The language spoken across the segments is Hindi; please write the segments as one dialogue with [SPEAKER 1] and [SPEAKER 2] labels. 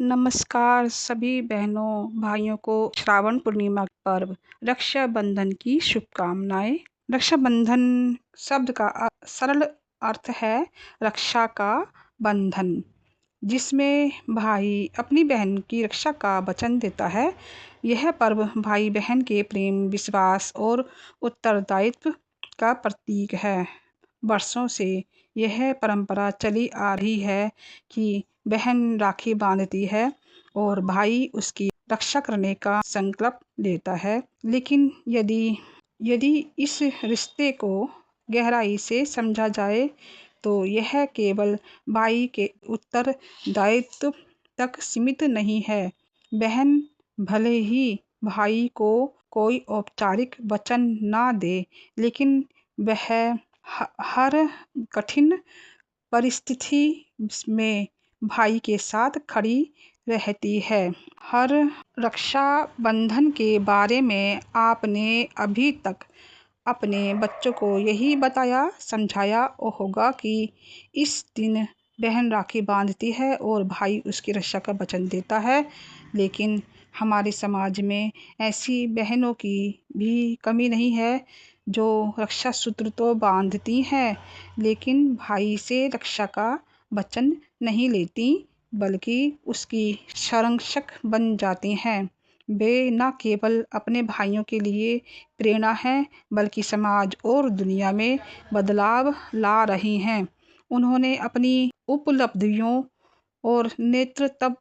[SPEAKER 1] नमस्कार सभी बहनों भाइयों को श्रावण पूर्णिमा पर्व रक्षाबंधन की शुभकामनाएं। रक्षाबंधन शब्द का सरल अर्थ है रक्षा का बंधन, जिसमें भाई अपनी बहन की रक्षा का वचन देता है। यह पर्व भाई बहन के प्रेम, विश्वास और उत्तरदायित्व का प्रतीक है। वर्षों से यह परंपरा चली आ रही है कि बहन राखी बांधती है और भाई उसकी रक्षा करने का संकल्प लेता है। लेकिन यदि इस रिश्ते को गहराई से समझा जाए तो यह केवल भाई के उत्तरदायित्व तक सीमित नहीं है। बहन भले ही भाई को कोई औपचारिक वचन ना दे, लेकिन वह हर कठिन परिस्थिति में भाई के साथ खड़ी रहती है। हर रक्षा बंधन के बारे में आपने अभी तक अपने बच्चों को यही बताया समझाया होगा कि इस दिन बहन राखी बांधती है और भाई उसकी रक्षा का वचन देता है। लेकिन हमारे समाज में ऐसी बहनों की भी कमी नहीं है जो रक्षा सूत्र तो बांधती हैं, लेकिन भाई से रक्षा का वचन नहीं लेती, बल्कि उसकी संरक्षक बन जाती हैं। वे न केवल अपने भाइयों के लिए प्रेरणा हैं, बल्कि समाज और दुनिया में बदलाव ला रही हैं। उन्होंने अपनी उपलब्धियों और नेतृत्व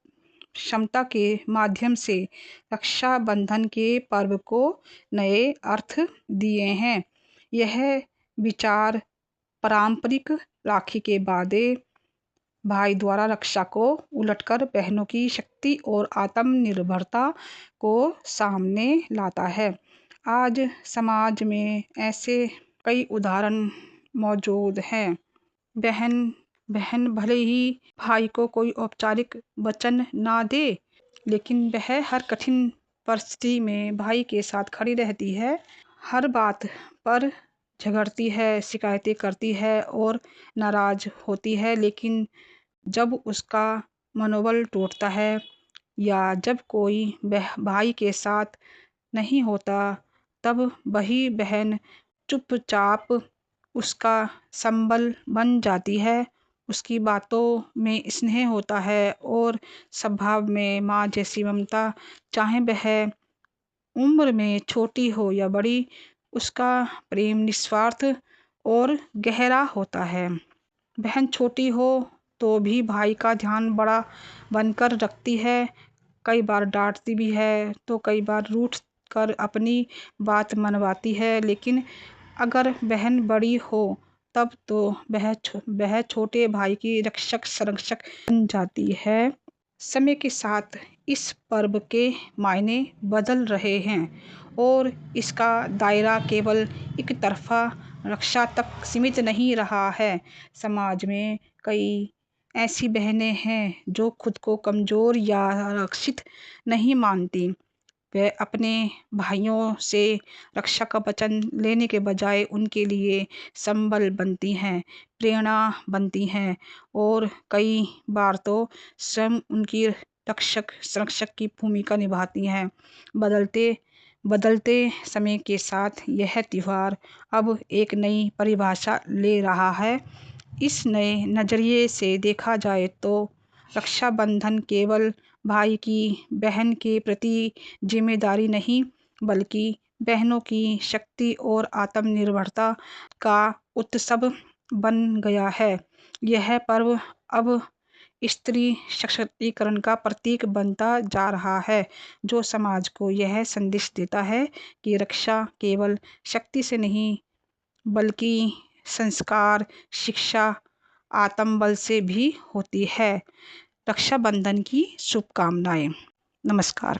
[SPEAKER 1] क्षमता के माध्यम से रक्षाबंधन के पर्व को नए अर्थ दिए हैं। यह विचार पारंपरिक राखी के बदले भाई द्वारा रक्षा को उलटकर बहनों की शक्ति और आत्मनिर्भरता को सामने लाता है। आज समाज में ऐसे कई उदाहरण मौजूद हैं। बहन भले ही भाई को कोई औपचारिक वचन ना दे, लेकिन वह हर कठिन परिस्थिति में भाई के साथ खड़ी रहती है। हर बात पर झगड़ती है, शिकायतें करती है और नाराज होती है, लेकिन जब उसका मनोबल टूटता है या जब कोई भाई के साथ नहीं होता, तब वही बहन चुपचाप उसका संबल बन जाती है। उसकी बातों में स्नेह होता है और स्वभाव में माँ जैसी ममता। चाहे वह उम्र में छोटी हो या बड़ी, उसका प्रेम निस्वार्थ और गहरा होता है। बहन छोटी हो तो भी भाई का ध्यान बड़ा बनकर रखती है। कई बार डांटती भी है तो कई बार रूठ कर अपनी बात मनवाती है। लेकिन अगर बहन बड़ी हो तब तो वह छोटे भाई की रक्षक संरक्षक बन जाती है। समय के साथ इस पर्व के मायने बदल रहे हैं और इसका दायरा केवल एक तरफा रक्षा तक सीमित नहीं रहा है। समाज में कई ऐसी बहनें हैं जो खुद को कमज़ोर या आरक्षित नहीं मानती। वे अपने भाइयों से रक्षा का वचन लेने के बजाय उनके लिए संबल बनती हैं, प्रेरणा बनती हैं और कई बार तो स्वयं उनकी रक्षक संरक्षक की भूमिका निभाती हैं। बदलते समय के साथ यह त्यौहार अब एक नई परिभाषा ले रहा है। इस नए नज़रिए से देखा जाए तो रक्षाबंधन केवल भाई की बहन के प्रति जिम्मेदारी नहीं, बल्कि बहनों की शक्ति और आत्मनिर्भरता का उत्सव बन गया है। यह पर्व अब स्त्री सशक्तिकरण का प्रतीक बनता जा रहा है, जो समाज को यह संदेश देता है कि रक्षा केवल शक्ति से नहीं, बल्कि संस्कार, शिक्षा, आत्मबल से भी होती है। रक्षाबंधन की शुभकामनाएं। नमस्कार।